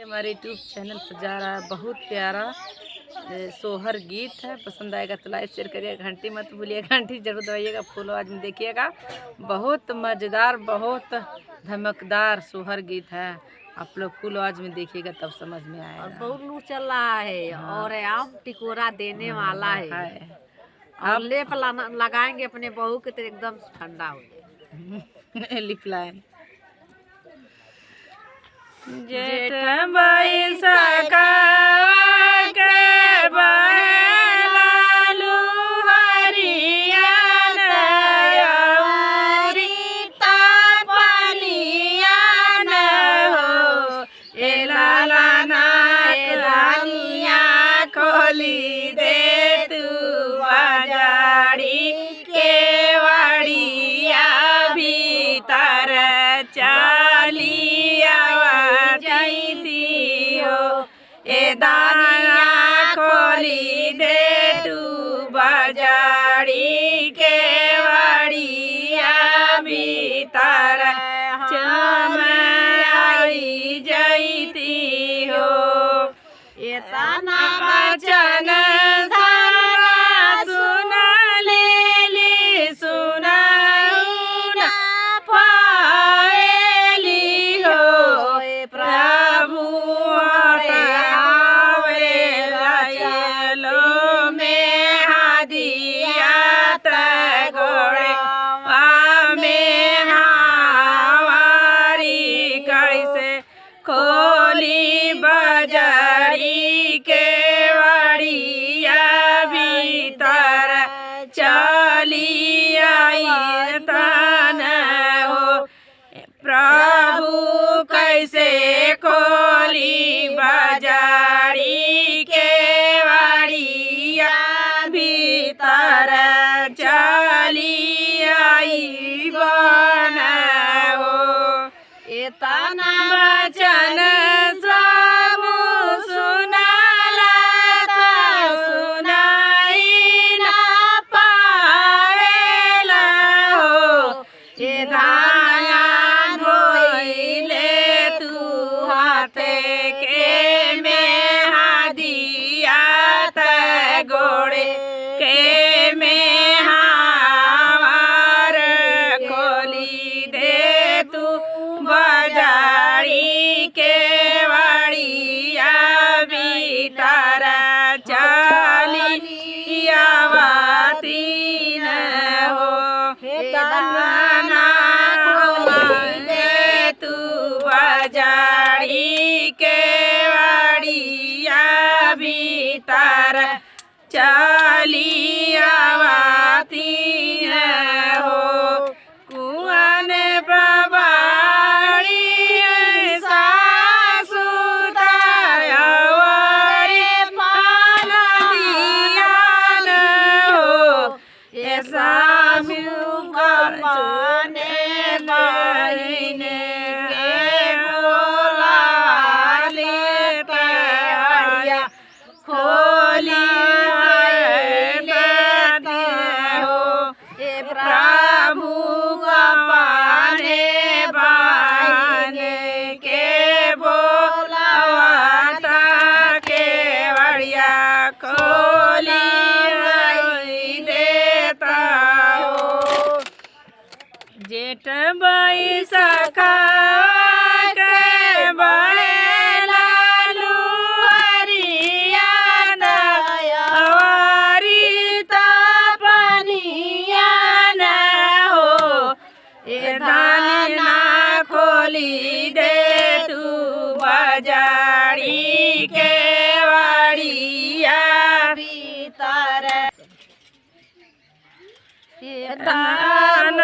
हमारे YouTube channel पर जा रहा है बहुत प्यारा सोहर गीत है। पसंद आएगा तो लाइक शेयर करिएगा, घंटी मत भूलिएगा, घंटी जरूर दबाइएगा, फुल आवाज में देखिएगा। बहुत मज़ेदार, बहुत धमकदार सोहर गीत है। आप लोग फुल आवाज में देखिएगा तब समझ में आएगा। और बहुत लू चल रहा है। हाँ। और आम टिकोरा देने वाला है। आप और लेप लगाएंगे अपने बहू के तो एकदम ठंडा हो जाएगा। लिप लाइन जेठ बैसाखा के बहलालू हरियान अउरी तापनियान हो। ए लाला ना रानिया खोली दे तू बाजारी के वाड़िया भीतर चलिया ए दानिया खोली दे तू बाजारी के वाड़िया भीतर आई जैती हो। ए ताना बचन सुना ले सुना पाएली हो। प्रभु खोली बाजारी के वाड़िया भीतर चली आई तन हो। प्रभु कैसे खोली बाजारी के वाड़िया भीतर चली आई बन हो। इतना वचन सब सुनाला सुनाई ना पावेला हो। ए धाया धोइले तू हाथे के में हादिया त गोड़े के में हार खोली दे तू बाजारी के वाड़िया भीतर चली आवाती न हो। दाना खोली दे तू बाजारी के वाड़िया भीतर चली आवाती न हो। कुआन प्रभारी सासु तायावरी पान दियान हो। ये सासु कमाने बहिने के बोला लेते हरिया खोली देते हो। ये प्रभु पाने बहने के बोलावाता के वड़िया खोली देता हो। जेठ बैसाखा के बहलालू हरियान अउरी तापनियान हो। ए दानिया खोली दे तू बाजारी के वाड़िया भीतर दान